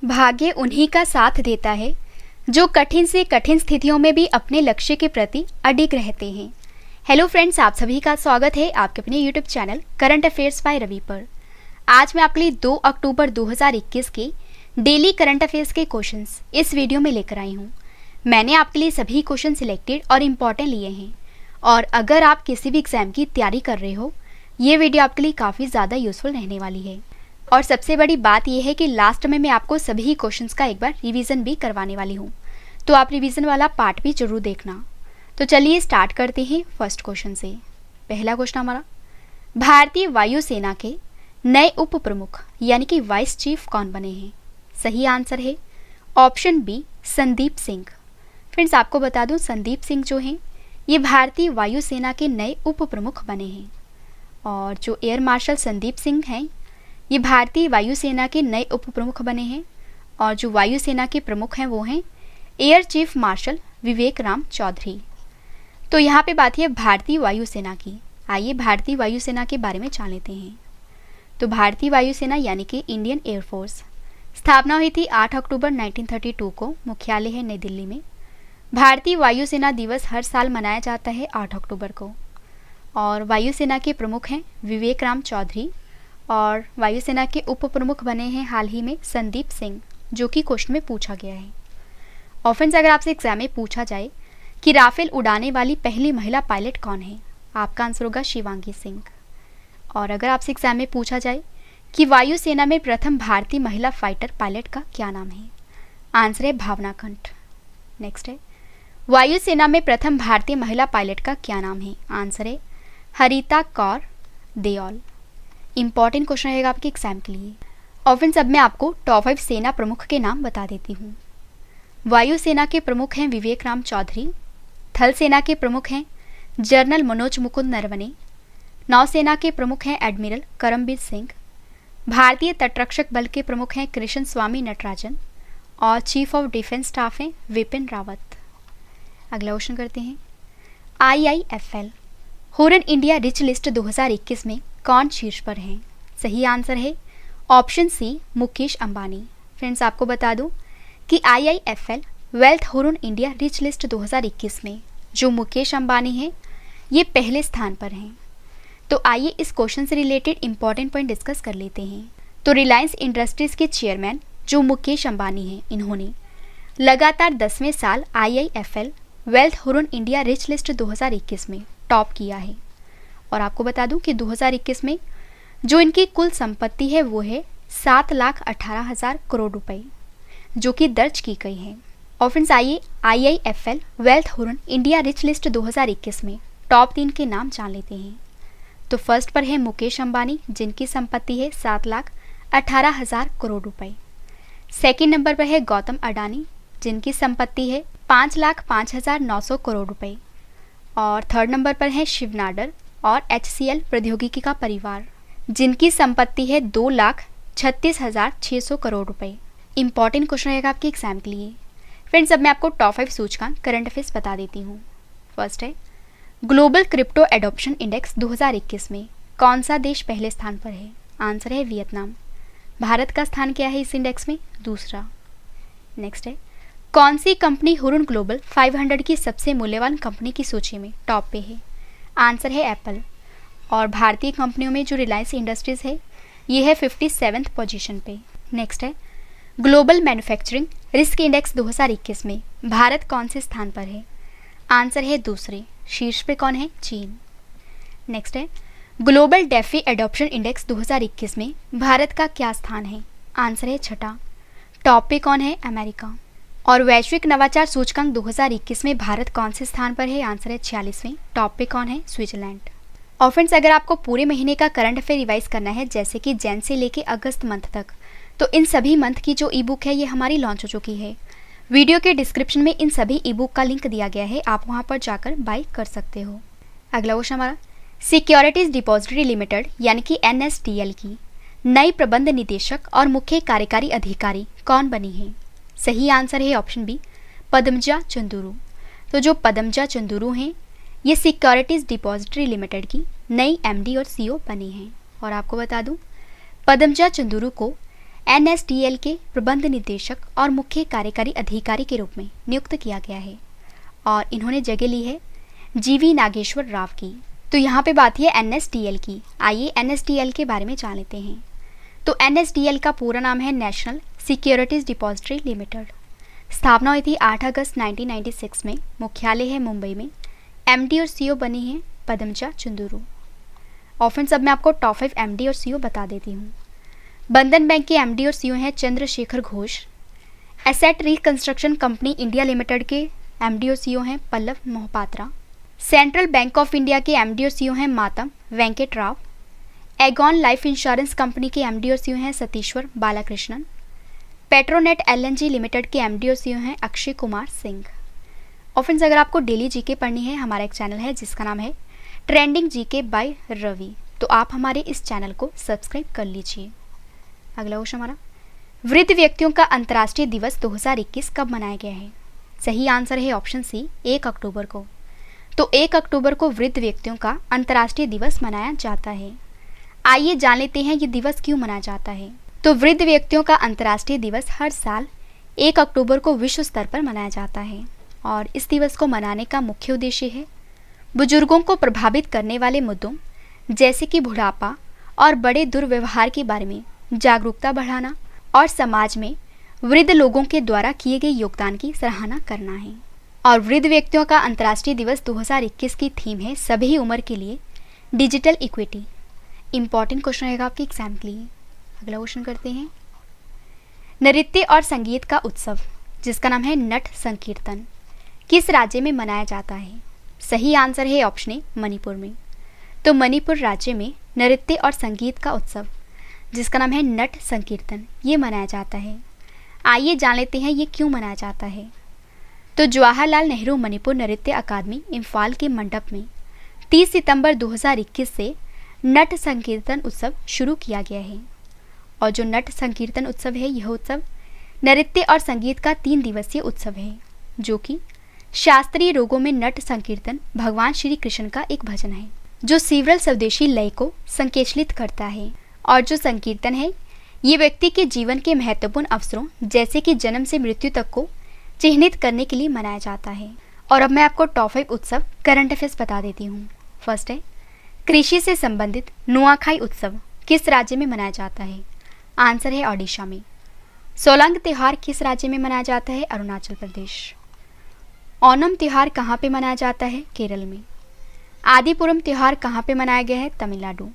भाग्य उन्हीं का साथ देता है जो कठिन से कठिन स्थितियों में भी अपने लक्ष्य के प्रति अडिग रहते हैं। हेलो फ्रेंड्स, आप सभी का स्वागत है आपके अपने YouTube channel current affairs by Ravi पर। आज मैं आपके लिए 2 अक्टूबर 2021 के डेली करंट अफेयर्स के क्वेश्चंस इस वीडियो में लेकर आई हूँ। मैंने आपके लिए सभी क्वेश्चन सिलेक्टेड और इम्पॉर्टेंट लिए हैं, और अगर आप किसी भी एग्जाम की तैयारी कर रहे हो, ये वीडियो आपके लिए काफ़ी ज़्यादा यूजफुल रहने वाली है। और सबसे बड़ी बात यह है कि लास्ट में मैं आपको सभी क्वेश्चंस का एक बार रिवीजन भी करवाने वाली हूँ, तो आप रिवीजन वाला पार्ट भी जरूर देखना। तो चलिए स्टार्ट करते हैं फर्स्ट क्वेश्चन से। पहला क्वेश्चन हमारा, भारतीय वायुसेना के नए उप प्रमुख यानी कि वाइस चीफ कौन बने हैं? सही आंसर है option B, Sandeep Singh. Friends, आपको बता दूं, संदीप सिंह जो हैं ये भारतीय वायुसेना के नए उप प्रमुख बने हैं। और जो एयर मार्शल संदीप सिंह हैं ये भारतीय वायुसेना के नए उप प्रमुख बने हैं। और जो वायुसेना के प्रमुख हैं वो हैं एयर चीफ मार्शल विवेक राम चौधरी। तो यहाँ पे बात है भारतीय वायुसेना की। आइए भारतीय वायुसेना के बारे में जान लेते हैं। तो भारतीय वायुसेना यानी कि इंडियन एयरफोर्स स्थापना हुई थी 8 अक्टूबर 1932 को। मुख्यालय है नई दिल्ली में। भारतीय वायुसेना दिवस हर साल मनाया जाता है 8 अक्टूबर को। और वायुसेना के प्रमुख हैं विवेक राम चौधरी, और वायुसेना के उप प्रमुख बने हैं हाल ही में संदीप सिंह, जो कि क्वेश्चन में पूछा गया है। और फ्रेंड्स, अगर आपसे एग्जाम में पूछा जाए कि राफेल उड़ाने वाली पहली महिला पायलट कौन है, आपका आंसर होगा शिवांगी सिंह। और अगर आपसे एग्जाम में पूछा जाए कि वायुसेना में प्रथम भारतीय महिला फाइटर पायलट का क्या नाम है, आंसर है भावना कंठ। नेक्स्ट है, वायुसेना में प्रथम भारतीय महिला पायलट का क्या नाम है? आंसर है हरिता कौर देओल। इंपॉर्टेंट क्वेश्चन रहेगा आपके एग्जाम के लिए। और फ्रेंड्स, अब मैं आपको टॉप 5 सेना प्रमुख के नाम बता देती हूँ। वायुसेना के प्रमुख हैं विवेक राम चौधरी। थल सेना के प्रमुख हैं जनरल मनोज मुकुंद नरवणे। नौसेना के प्रमुख हैं एडमिरल करमबीर सिंह। भारतीय तटरक्षक बल के प्रमुख हैं कृष्ण स्वामी नटराजन। और चीफ ऑफ डिफेंस स्टाफ हैं विपिन रावत। अगला क्वेश्चन करते हैं, IIFL Hurun India rich list 2021 में कौन शीर्ष पर हैं? सही आंसर है option C, Mukesh Ambani. Friends, आपको बता दूं कि IIFL wealth Hurun India rich list 2021 में जो मुकेश अंबानी हैं ये पहले स्थान पर हैं। तो आइए इस क्वेश्चन से रिलेटेड इंपॉर्टेंट पॉइंट डिस्कस कर लेते हैं। तो रिलायंस इंडस्ट्रीज के चेयरमैन जो मुकेश अंबानी हैं, इन्होंने लगातार 10वें साल IIFL wealth Hurun India rich list 2021 में टॉप किया है। और आपको बता दूं कि 2021 में जो इनकी कुल संपत्ति है वो है 7,18,000 करोड़ रुपए, जो कि दर्ज की गई है। और फ्रेंड्स, आइए IIFL wealth Hurun India rich list 2021 में टॉप 3 के नाम जान लेते हैं। तो फर्स्ट पर है मुकेश अंबानी, जिनकी संपत्ति है 7,18,000 करोड़ रुपए। सेकेंड नंबर पर है गौतम अडानी, जिनकी संपत्ति है 5,05,900 करोड़ रुपए। और थर्ड नंबर पर है शिव नाडर और HCL प्रौद्योगिकी का परिवार, जिनकी संपत्ति है 2,36,600 करोड़ रुपए। इंपॉर्टेंट क्वेश्चन रहेगा आपके एग्जाम के लिए। फ्रेंड्स, अब मैं आपको टॉप 5 सूचकांक करंट अफेयर्स बता देती हूँ। फर्स्ट है, ग्लोबल क्रिप्टो एडॉप्शन इंडेक्स 2021 में कौन सा देश पहले स्थान पर है? आंसर है वियतनाम। भारत का स्थान क्या है इस इंडेक्स में? दूसरा। नेक्स्ट है, कौन सी कंपनी हुरन ग्लोबल 500 की सबसे मूल्यवान कंपनी की सूची में टॉप पे है? आंसर है एप्पल। और भारतीय कंपनियों में जो रिलायंस इंडस्ट्रीज है ये है 57th पोजीशन पे। नेक्स्ट है, ग्लोबल मैन्युफैक्चरिंग रिस्क इंडेक्स 2021 में भारत कौन से स्थान पर है? आंसर है दूसरे। शीर्ष पे कौन है? चीन। नेक्स्ट है, ग्लोबल डेफी एडॉप्शन इंडेक्स 2021 में भारत का क्या स्थान है? आंसर है छठा। टॉप पे कौन है? अमेरिका। और वैश्विक नवाचार सूचकांक 2021 में भारत कौन से स्थान पर है? आंसर है 46वें। टॉप पे कौन है? स्विट्जरलैंड। और फ्रेंड्स, अगर आपको पूरे महीने का करंट अफेयर रिवाइज करना है, जैसे कि जैन से लेके अगस्त मंथ तक, तो इन सभी मंथ की जो ई बुक है ये हमारी लॉन्च हो चुकी है। वीडियो के डिस्क्रिप्शन में इन सभी ई बुक का लिंक दिया गया है, आप वहाँ पर जाकर बाय कर सकते हो। अगला क्वेश्चन हमारा, सिक्योरिटीज डिपॉजिटरी लिमिटेड यानी कि NSDL की नई प्रबंध निदेशक और मुख्य कार्यकारी अधिकारी कौन बनी है? सही आंसर है ऑप्शन बी, पद्मजा चंदुरू। तो जो पद्मजा चंदुरू हैं ये सिक्योरिटीज डिपॉजिटरी लिमिटेड की नई MD और CEO बनी हैं। और आपको बता दूं, पद्मजा चंदुरू को NSDL के प्रबंध निदेशक और मुख्य कार्यकारी अधिकारी के रूप में नियुक्त किया गया है और इन्होंने जगह ली है GV नागेश्वर राव की। तो यहाँ पे बात है NSDL की। आइए NSDL के बारे में जान लेते हैं। तो NSDL का पूरा नाम है नेशनल सिक्योरिटीज डिपॉजिटरी लिमिटेड। स्थापना हुई थी 8 अगस्त 1996 में। मुख्यालय है मुंबई में। MD और CEO बनी है पद्मजा चंदुरू। और फ्रेंड्स अब मैं आपको टॉप 5 MD और CEO बता देती हूँ। बंधन बैंक के MD और CEO हैं Chandrashekhar Ghosh. Asset reconstruction company India limited के MD और CEO हैं Pallav Mohapatra. Central bank of India के MD और CEO हैं Matam Venkat Rao. Aegon life insurance company के MD और CEO हैं Satishwar Balakrishnan. Petronet LNG limited के MD और CEO हैं अक्षय कुमार सिंह। और फ्रेंड्स अगर आपको डेली जीके पढ़नी है, हमारा एक चैनल है जिसका नाम है ट्रेंडिंग जीके बाय रवि, तो आप हमारे इस चैनल को सब्सक्राइब कर लीजिए। अगला क्वेश्चन हमारा, वृद्ध व्यक्तियों का अंतर्राष्ट्रीय दिवस 2021 कब मनाया गया है? सही आंसर है ऑप्शन सी 1 अक्टूबर को। तो 1 अक्टूबर को वृद्ध व्यक्तियों का अंतर्राष्ट्रीय दिवस मनाया जाता है। आइए जान लेते हैं ये दिवस क्यों मनाया जाता है। तो वृद्ध व्यक्तियों का अंतर्राष्ट्रीय दिवस हर साल 1 अक्टूबर को विश्व स्तर पर मनाया जाता है और इस दिवस को मनाने का मुख्य उद्देश्य है बुजुर्गों को प्रभावित करने वाले मुद्दों जैसे कि बुढ़ापा और बड़े दुर्व्यवहार के बारे में जागरूकता बढ़ाना और समाज में वृद्ध लोगों के द्वारा किए गए योगदान की सराहना करना है। और वृद्ध व्यक्तियों का अंतर्राष्ट्रीय दिवस 2021 की थीम है सभी उम्र के लिए डिजिटल इक्विटी। इंपॉर्टेंट क्वेश्चन रहेगा आपके एग्जाम के लिए। अगला क्वेश्चन करते हैं, नृत्य और संगीत का उत्सव जिसका नाम है नट संकीर्तन किस राज्य में मनाया जाता है? सही आंसर है ऑप्शन ए मणिपुर में। तो मणिपुर राज्य में नृत्य और संगीत का उत्सव जिसका नाम है नट संकीर्तन ये मनाया जाता है। आइए जान लेते हैं ये क्यों मनाया जाता है। तो जवाहरलाल नेहरू मणिपुर नृत्य अकादमी इम्फाल के मंडप में 30 सितंबर 2021 से नट संकीर्तन उत्सव शुरू किया गया है। और जो नट संकीर्तन उत्सव है यह उत्सव नृत्य और संगीत का 3 दिवसीय उत्सव है जो कि शास्त्रीय रागों में नट संकीर्तन भगवान श्री कृष्ण का एक भजन है जो सीवरल स्वदेशी लय को संकेतलित करता है। और जो संकीर्तन है ये व्यक्ति के जीवन के महत्वपूर्ण अवसरों जैसे कि जन्म से मृत्यु तक को चिन्हित करने के लिए मनाया जाता है। और अब मैं आपको टॉप 5 उत्सव करंट अफेयर्स बता देती हूँ। फर्स्ट है, कृषि से संबंधित नुआखाई उत्सव किस राज्य में मनाया जाता है? आंसर है ओडिशा में। सोलंग त्योहार किस राज्य में मनाया जाता है? अरुणाचल प्रदेश। ओनम त्योहार कहाँ पे मनाया जाता है? केरल में। आदिपुरम त्योहार कहाँ पे मनाया गया है? तमिलनाडु।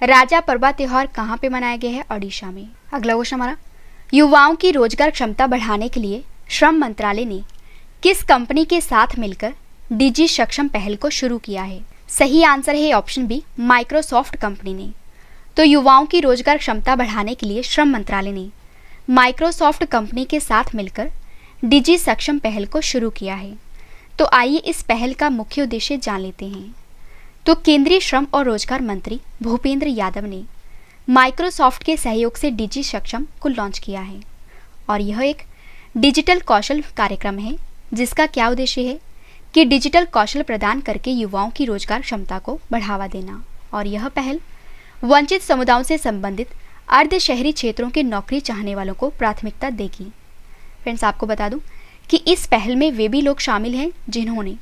राजा परबा त्योहार कहाँ पे मनाया गया है? ओडिशा में। अगला क्वेश्चन हमारा, युवाओं की रोजगार क्षमता बढ़ाने के लिए श्रम मंत्रालय ने किस कंपनी के साथ मिलकर डिजी सक्षम पहल को शुरू किया है? सही आंसर है ऑप्शन बी माइक्रोसॉफ्ट कंपनी ने। तो युवाओं की रोजगार क्षमता बढ़ाने के लिए श्रम मंत्रालय ने माइक्रोसॉफ्ट कंपनी के साथ मिलकर डिजी सक्षम पहल को शुरू किया है। तो आइए इस पहल का मुख्य उद्देश्य जान लेते हैं। तो केंद्रीय श्रम और रोजगार मंत्री भूपेंद्र यादव ने माइक्रोसॉफ्ट के सहयोग से डिजी सक्षम को लॉन्च किया है और यह एक डिजिटल कौशल कार्यक्रम है जिसका क्या उद्देश्य है कि डिजिटल कौशल प्रदान करके युवाओं की रोजगार क्षमता को बढ़ावा देना। और यह पहल वंचित समुदायों से संबंधित अर्ध शहरी क्षेत्रों के नौकरी चाहने वालों को प्राथमिकता देगी। फ्रेंड्स आपको बता दूं कि इस पहल में वे भी लोग शामिल हैं जिन्होंने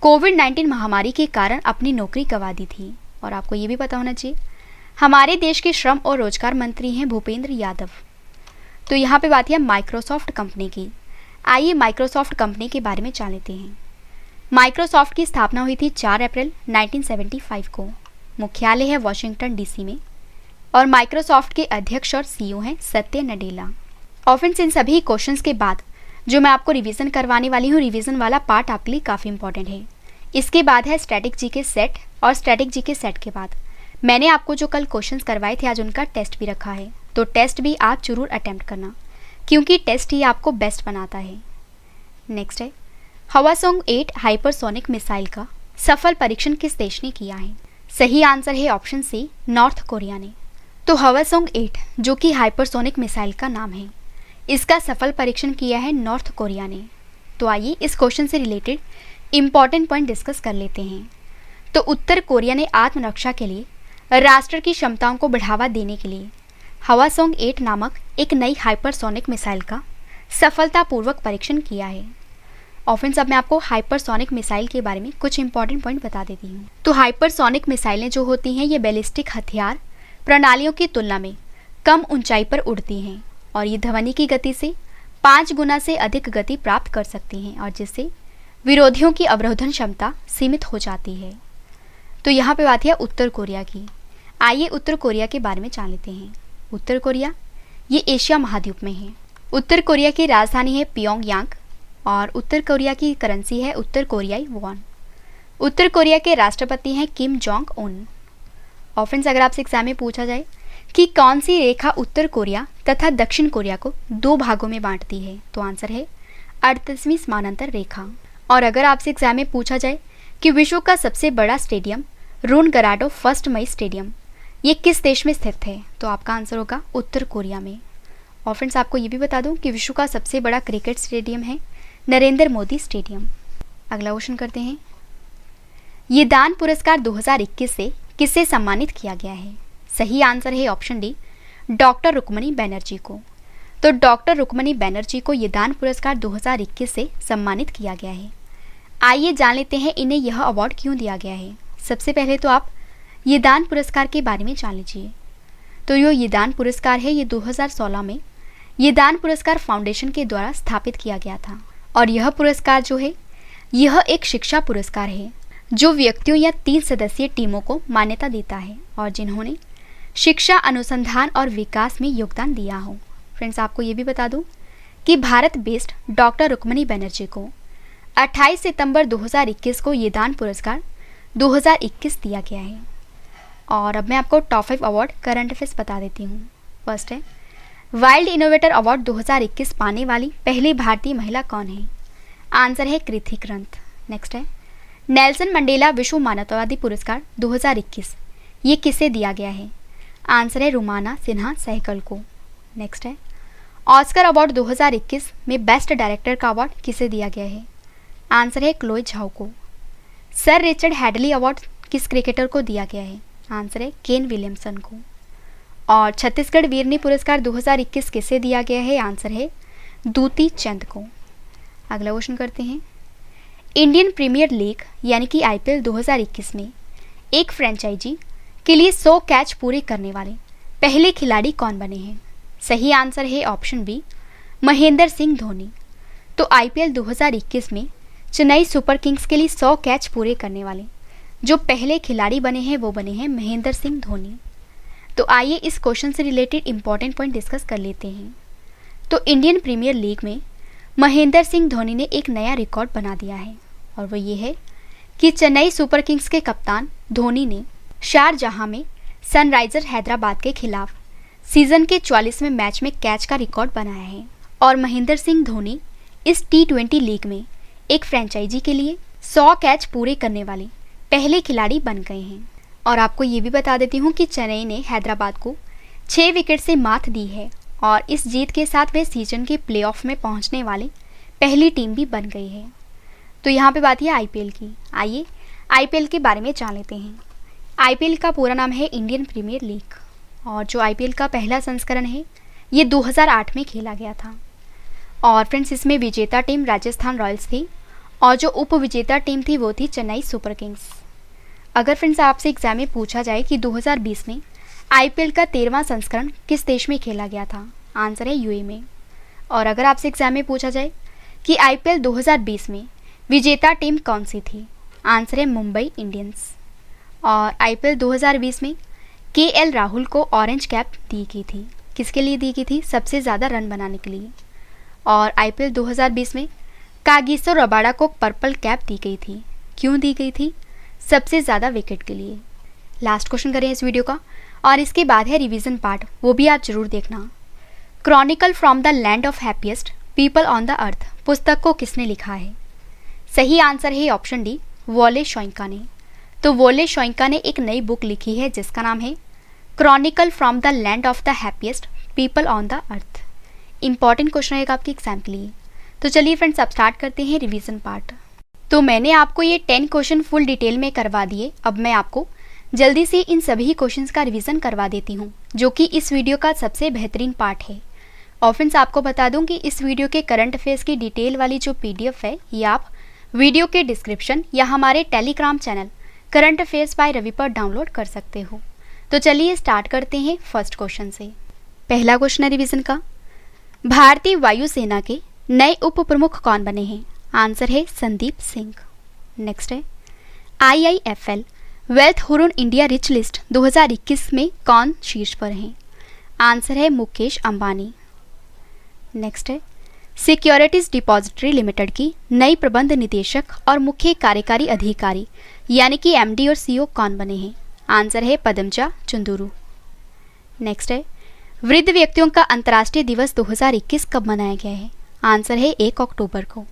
कोविड-19 महामारी के कारण अपनी नौकरी गंवा दी थी। और आपको ये भी पता होना चाहिए हमारे देश के श्रम और रोजगार मंत्री हैं भूपेंद्र यादव। तो यहाँ पे बात है माइक्रोसॉफ्ट कंपनी की। आइए माइक्रोसॉफ्ट कंपनी के बारे में जान लेते हैं। माइक्रोसॉफ्ट की स्थापना हुई थी 4 अप्रैल 1975 को। मुख्यालय है वॉशिंगटन DC में और माइक्रोसॉफ्ट के अध्यक्ष और CEO हैं सत्य नडेला। और फ्रेंड्स इन सभी क्वेश्चंस के बाद जो मैं आपको रिवीजन करवाने वाली हूँ, रिवीजन वाला पार्ट आपके लिए काफ़ी इंपॉर्टेंट है। इसके बाद है स्टैटिक जीके सेट और स्टैटिक जीके सेट के बाद मैंने आपको जो कल क्वेश्चंस करवाए थे आज उनका टेस्ट भी रखा है। तो टेस्ट भी आप जरूर अटेम्प्ट करना क्योंकि टेस्ट ही आपको बेस्ट बनाता है। नेक्स्ट है हवासोंग 8 हाइपरसोनिक मिसाइल का सफल परीक्षण किस देश ने किया है? सही आंसर है ऑप्शन सी नॉर्थ कोरिया ने। तो हवासोंग 8 जो कि हाइपरसोनिक मिसाइल का नाम है, इसका सफल परीक्षण किया है नॉर्थ कोरिया ने। तो आइए इस क्वेश्चन से रिलेटेड इंपॉर्टेंट पॉइंट डिस्कस कर लेते हैं। तो उत्तर कोरिया ने आत्मरक्षा के लिए राष्ट्र की क्षमताओं को बढ़ावा देने के लिए हवासोंग 8 नामक एक नई हाइपरसोनिक मिसाइल का सफलतापूर्वक परीक्षण किया है। और फ्रेंड्स, अब मैं आपको हाइपरसोनिक मिसाइल के बारे में कुछ इंपॉर्टेंट पॉइंट बता देती हूँ। तो हाइपरसोनिक मिसाइलें जो होती हैं ये बैलिस्टिक हथियार प्रणालियों की तुलना में कम ऊंचाई पर उड़ती हैं और ये ध्वनि की गति से 5 गुना से अधिक गति प्राप्त कर सकती हैं और जिससे विरोधियों की अवरोधन क्षमता सीमित हो जाती है। तो यहाँ पे बात है उत्तर कोरिया की। आइए उत्तर कोरिया के बारे में जान लेते हैं। उत्तर कोरिया ये एशिया महाद्वीप में है। उत्तर कोरिया की राजधानी है प्योंगयांग और उत्तर कोरिया की करेंसी है उत्तर कोरियाई वॉन। उत्तर कोरिया के राष्ट्रपति हैं किम जोंग उन। और फ्रेंड्स, अगर आपसे एग्जाम में पूछा जाए कि कौन सी रेखा उत्तर कोरिया तथा दक्षिण कोरिया को 2 भागों में बांटती है, तो आंसर है 38वीं समानांतर रेखा। और अगर आपसे एग्जाम में पूछा जाए कि विश्व का सबसे बड़ा स्टेडियम रूनगराडो फर्स्ट मई स्टेडियम ये किस देश में स्थित है, तो आपका आंसर होगा उत्तर कोरिया में। और फ्रेंड्स, आपको ये भी बता दूं कि विश्व का सबसे बड़ा क्रिकेट स्टेडियम है नरेंद्र मोदी स्टेडियम। अगला क्वेश्चन करते हैं। ये दान पुरस्कार 2021 से किसे सम्मानित किया गया है? सही आंसर है option D, doctor Rukmini Banerjee को। तो डॉक्टर रुक्मणी बनर्जी को ये दान पुरस्कार 2021 से सम्मानित किया गया है। आइए जान लेते हैं इन्हें यह अवार्ड क्यों दिया गया है। सबसे पहले तो आप ये दान पुरस्कार के बारे में जान लीजिए। तो जो ये दान पुरस्कार है ये 2016 में ये दान पुरस्कार फाउंडेशन के द्वारा स्थापित किया गया था और यह पुरस्कार जो है यह एक शिक्षा पुरस्कार है जो व्यक्तियों या 3 सदस्यीय टीमों को मान्यता देता है और जिन्होंने शिक्षा, अनुसंधान और विकास में योगदान दिया हो। फ्रेंड्स, आपको ये भी बता दूं कि भारत बेस्ड डॉक्टर रुक्मणी बनर्जी को 28 सितंबर 2021 को ये दान पुरस्कार 2021 दिया गया है। और अब मैं आपको टॉप 5 अवार्ड करंट अफेयर्स बता देती हूँ। फर्स्ट है वाइल्ड इनोवेटर अवार्ड 2021 पाने वाली पहली भारतीय महिला कौन है? आंसर है कृति ग्रंथ। नेक्स्ट है नेल्सन मंडेला विश्व मानवतावादी पुरस्कार 2021 ये किसे दिया गया है? आंसर है रुमाना सिन्हा सहगल को। नेक्स्ट है ऑस्कर अवार्ड 2021 में बेस्ट डायरेक्टर का अवार्ड किसे दिया गया है? आंसर है क्लोए झाओ को। सर रिचर्ड हैडली अवार्ड किस क्रिकेटर को दिया गया है? आंसर है केन विलियमसन को। और छत्तीसगढ़ वीरनी पुरस्कार 2021 किसे दिया गया है? आंसर है दूती चंद को। अगला क्वेश्चन करते हैं। इंडियन प्रीमियर लीग यानी कि आईपीएल 2021 में एक फ्रेंचाइजी के लिए 100 कैच पूरे करने वाले पहले खिलाड़ी कौन बने हैं? सही आंसर है ऑप्शन बी, महेंद्र सिंह धोनी। तो आईपीएल 2021 में चेन्नई सुपर किंग्स के लिए 100 कैच पूरे करने वाले जो पहले खिलाड़ी बने हैं वो बने हैं महेंद्र सिंह धोनी। तो आइए इस क्वेश्चन से रिलेटेड इंपॉर्टेंट पॉइंट डिस्कस कर लेते हैं। तो इंडियन प्रीमियर लीग में महेंद्र सिंह धोनी ने एक नया रिकॉर्ड बना दिया है और वो ये है कि चेन्नई सुपर किंग्स के कप्तान धोनी ने शारजाह में सनराइजर हैदराबाद के खिलाफ सीजन के 44वें मैच में कैच का रिकॉर्ड बनाया है। और महेंद्र सिंह धोनी इस T20 लीग में एक फ्रेंचाइजी के लिए 100 कैच पूरे करने वाले पहले खिलाड़ी बन गए हैं। और आपको ये भी बता देती हूँ कि चेन्नई ने हैदराबाद को 6 विकेट से मात दी है और इस जीत के साथ वे सीजन के प्लेऑफ में पहुँचने वाले पहली टीम भी बन गई है। तो यहाँ पे बात है आईपीएल की। आइए आईपीएल के बारे में जान लेते हैं। आईपीएल का पूरा नाम है इंडियन प्रीमियर लीग और जो आईपीएल का पहला संस्करण है ये 2008 में खेला गया था। और फ्रेंड्स, इसमें विजेता टीम राजस्थान रॉयल्स थी और जो उप विजेता टीम थी वो थी चेन्नई सुपर किंग्स। अगर फ्रेंड्स आपसे एग्जाम में पूछा जाए कि 2020 में आईपीएल का 13वां संस्करण किस देश में खेला गया था? आंसर है यूएई में। और अगर आपसे एग्जाम में पूछा जाए कि आईपीएल 2020 में विजेता टीम कौन सी थी? आंसर है मुंबई इंडियंस। और आईपीएल 2020 में केएल राहुल को ऑरेंज कैप दी गई थी। किसके लिए दी गई थी? सबसे ज़्यादा रन बनाने के लिए। और आईपीएल 2020 में कागिसो रबाडा को पर्पल कैप दी गई थी। क्यों दी गई थी? सबसे ज़्यादा विकेट के लिए। लास्ट क्वेश्चन करें इस वीडियो का और इसके बाद है रिवीजन पार्ट, वो भी आप जरूर देखना। Chronicle from the land of happiest people on the earth पुस्तक को किसने लिखा है? सही आंसर है ऑप्शन डी, वोले शोइंका ने। तो वोले शोइंका ने एक नई बुक लिखी है जिसका नाम है Chronicle from the land of the happiest people on the earth. Important question रहेगा आपके एग्जाम के लिए। तो चलिए फ्रेंड्स, अब स्टार्ट करते हैं रिवीजन पार्ट। तो मैंने आपको ये 10 क्वेश्चन फुल डिटेल में करवा दिए। अब मैं आपको जल्दी से इन सभी क्वेश्चंस का रिवीजन करवा देती हूँ जो कि इस वीडियो का सबसे बेहतरीन पार्ट है। और फ्रेंड्स आपको बता दूं कि इस वीडियो के करंट अफेयर्स की डिटेल वाली जो पीडीएफ है ये आप वीडियो के डिस्क्रिप्शन या हमारे Telegram channel current affairs by Ravi पर डाउनलोड कर सकते हो। तो चलिए स्टार्ट करते हैं फर्स्ट क्वेश्चन से। पहला क्वेश्चन है रिवीजन का, भारतीय वायुसेना के नए उप प्रमुख कौन बने हैं? आंसर है संदीप सिंह। नेक्स्ट है IIFL wealth Hurun India rich list 2021 में कौन शीर्ष पर है? आंसर है मुकेश अंबानी। नेक्स्ट है सिक्योरिटीज डिपॉजिटरी लिमिटेड की नई प्रबंध निदेशक और मुख्य कार्यकारी अधिकारी यानी कि MD और CEO कौन बने हैं? आंसर है पदमजा चुंदुरु। नेक्स्ट है वृद्ध व्यक्तियों का अंतर्राष्ट्रीय दिवस 2021 कब मनाया गया है? आंसर है 1 अक्टूबर को।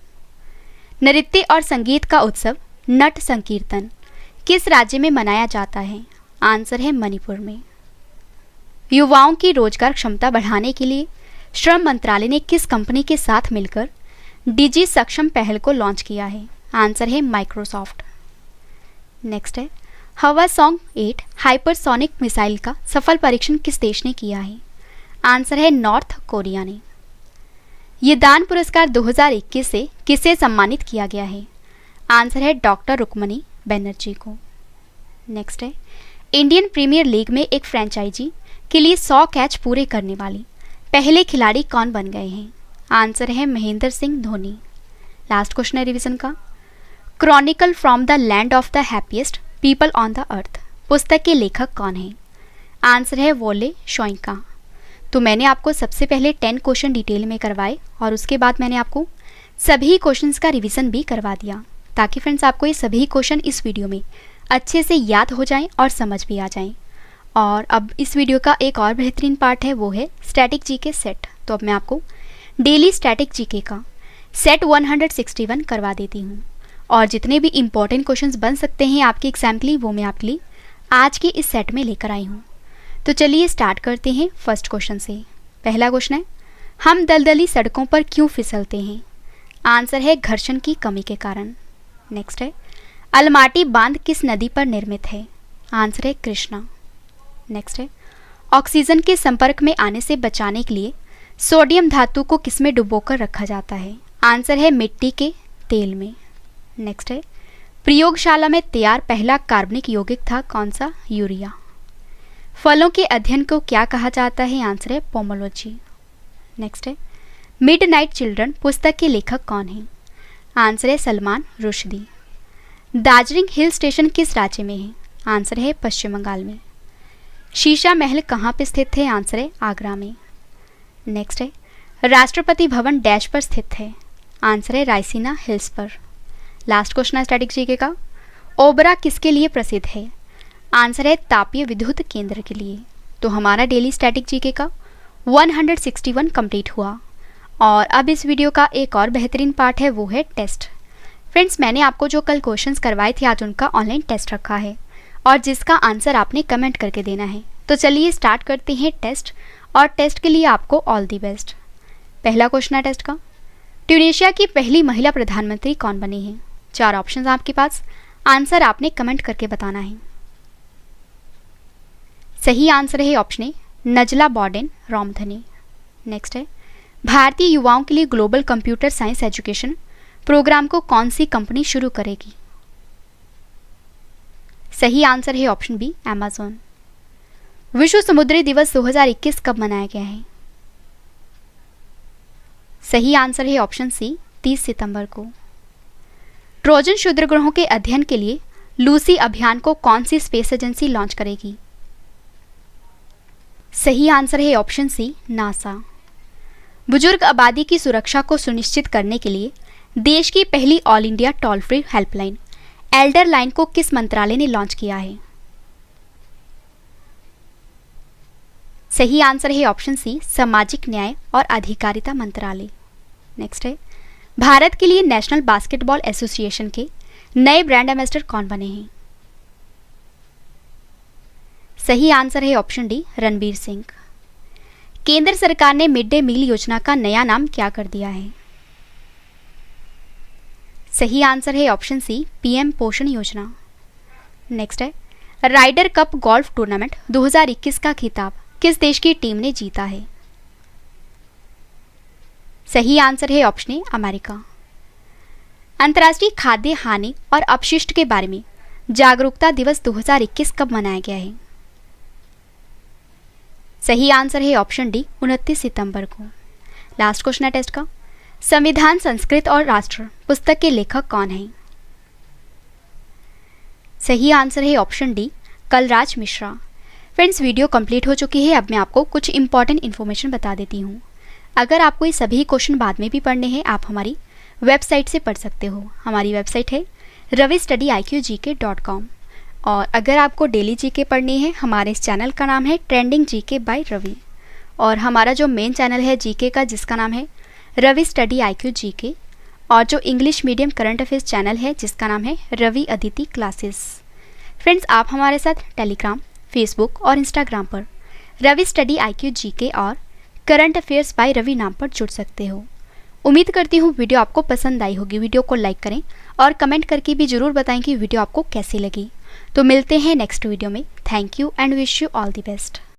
नृत्य और संगीत का उत्सव नट संकीर्तन किस राज्य में मनाया जाता है? आंसर है मणिपुर में। युवाओं की रोजगार क्षमता बढ़ाने के लिए श्रम मंत्रालय ने किस कंपनी के साथ मिलकर डिजी सक्षम पहल को लॉन्च किया है? आंसर है माइक्रोसॉफ्ट। नेक्स्ट है हवा सॉन्ग 8 हाइपरसोनिक मिसाइल का सफल परीक्षण किस देश ने किया है? आंसर है नॉर्थ कोरिया ने। ये दान पुरस्कार 2021 से किसे सम्मानित किया गया है? आंसर है डॉक्टर रुक्मणी बनर्जी को। नेक्स्ट है इंडियन प्रीमियर लीग में एक फ्रेंचाइजी के लिए 100 कैच पूरे करने वाली पहले खिलाड़ी कौन बन गए हैं? आंसर है महेंद्र सिंह धोनी। लास्ट क्वेश्चन है रिवीजन का, Chronicle from the land of the happiest people on the earth पुस्तक के लेखक कौन है? आंसर है वोले शोइंका। तो मैंने आपको सबसे पहले 10 क्वेश्चन डिटेल में करवाए और उसके बाद मैंने आपको सभी क्वेश्चंस का रिवीजन भी करवा दिया ताकि फ्रेंड्स आपको ये सभी क्वेश्चन इस वीडियो में अच्छे से याद हो जाएं और समझ भी आ जाएं। और अब इस वीडियो का एक और बेहतरीन पार्ट है, वो है स्टैटिक जीके सेट। तो अब मैं आपको डेली स्टैटिक जीके का सेट 161 करवा देती हूँ और जितने भी इंपॉर्टेंट क्वेश्चंस बन सकते हैं आपके एग्जाम के लिए वो मैं आपके लिए आज के इस सेट में लेकर आई हूँ। तो चलिए स्टार्ट करते हैं फर्स्ट क्वेश्चन से। पहला क्वेश्चन है, हम दलदली सड़कों पर क्यों फिसलते हैं? आंसर है घर्षण की कमी के कारण। नेक्स्ट है अलमाटी बांध किस नदी पर निर्मित है? आंसर है कृष्णा। नेक्स्ट है ऑक्सीजन के संपर्क में आने से बचाने के लिए सोडियम धातु को किसमें डुबोकर रखा जाता है? आंसर है मिट्टी के तेल में। नेक्स्ट है प्रयोगशाला में तैयार पहला कार्बनिक यौगिक था कौन सा? यूरिया। फलों के अध्ययन को क्या कहा जाता है? आंसर है पोमोलॉजी। नेक्स्ट है मिडनाइट चिल्ड्रन पुस्तक के लेखक कौन है? आंसर है सलमान रुश्दी। दार्जिलिंग हिल स्टेशन किस राज्य में है? आंसर है पश्चिम बंगाल में। शीशा महल कहाँ पर स्थित है? आंसर है आगरा में। नेक्स्ट है राष्ट्रपति भवन डैश पर स्थित है? आंसर है रायसीना हिल्स पर। लास्ट क्वेश्चन है स्टैटिक जीके का, ओबरा किसके लिए प्रसिद्ध है? आंसर है तापीय विद्युत केंद्र के लिए। तो हमारा डेली स्टैटिक जीके का 161 कंप्लीट हुआ और अब इस वीडियो का एक और बेहतरीन पार्ट है, वो है टेस्ट। फ्रेंड्स मैंने आपको जो कल क्वेश्चंस करवाए थे आज उनका ऑनलाइन टेस्ट रखा है और जिसका आंसर आपने कमेंट करके देना है। तो चलिए स्टार्ट करते हैं टेस्ट और टेस्ट के लिए आपको ऑल दी बेस्ट। पहला क्वेश्चन है टेस्ट का, ट्यूनीशिया की पहली महिला प्रधानमंत्री कौन बनी है? 4 ऑप्शंस आपके पास, आंसर आपने कमेंट करके बताना है। सही आंसर है option A Najla Bouden Romdhane. Next है भारतीय युवाओं के लिए global computer science education programme को कौन सी कंपनी शुरू करेगी? सही आंसर है ऑप्शन बी अमेज़न। विश्व समुद्री दिवस 2021 कब मनाया गया है? सही आंसर है ऑप्शन सी 30 सितंबर को। ट्रोजन क्षुद्रग्रहों के अध्ययन के लिए लूसी अभियान को कौन सी स्पेस एजेंसी लॉन्च करेगी? सही आंसर है ऑप्शन सी नासा। बुजुर्ग आबादी की सुरक्षा को सुनिश्चित करने के लिए देश की पहली all India toll free helpline Elder line को किस मंत्रालय ने लॉन्च किया है? सही आंसर है ऑप्शन सी सामाजिक न्याय और अधिकारिता मंत्रालय। नेक्स्ट है भारत के लिए नेशनल बास्केटबॉल एसोसिएशन के नए ब्रांड एम्बेसडर कौन बने हैं? सही आंसर है ऑप्शन डी रणबीर सिंह। केंद्र सरकार ने मिड डे मील योजना का नया नाम क्या कर दिया है? सही आंसर है ऑप्शन सी पीएम पोषण योजना। नेक्स्ट है राइडर कप गोल्फ टूर्नामेंट 2021 का खिताब किस देश की टीम ने जीता है? सही आंसर है ऑप्शन ए अमेरिका। अंतर्राष्ट्रीय खाद्य हानि और अपशिष्ट के बारे में जागरूकता दिवस 2021 कब मनाया गया है? सही आंसर है ऑप्शन डी 29 सितंबर को। लास्ट क्वेश्चन है टेस्ट का, संविधान संस्कृत और राष्ट्र पुस्तक के लेखक कौन हैं? सही आंसर है option D Kalraj Mishra. Friends, video complete हो चुकी है। अब मैं आपको कुछ इंपॉर्टेंट इन्फॉर्मेशन बता देती हूँ। अगर आपको ये सभी क्वेश्चन बाद में भी पढ़ने हैं, आप हमारी वेबसाइट से पढ़ सकते हो। हमारी वेबसाइट है ravistudyIQGK.com। और अगर आपको डेली जीके पढ़नी है, हमारे इस चैनल का नाम है ट्रेंडिंग जीके बाय रवि। और हमारा जो मेन चैनल है जीके का, जिसका नाम है रवि स्टडी IQ GK। और जो English medium current affairs channel है, जिसका नाम है रवि अदिति क्लासेस। फ्रेंड्स, आप हमारे साथ टेलीग्राम, फेसबुक और इंस्टाग्राम पर रवि स्टडी IQ GK और करंट अफेयर्स बाय रवि नाम पर जुड़ सकते हो। उम्मीद करती हूँ वीडियो आपको पसंद आई होगी। वीडियो को लाइक करें और कमेंट करके भी जरूर बताएं कि वीडियो आपको कैसी लगी। तो मिलते हैं नेक्स्ट वीडियो में। Thank you and wish you all the best.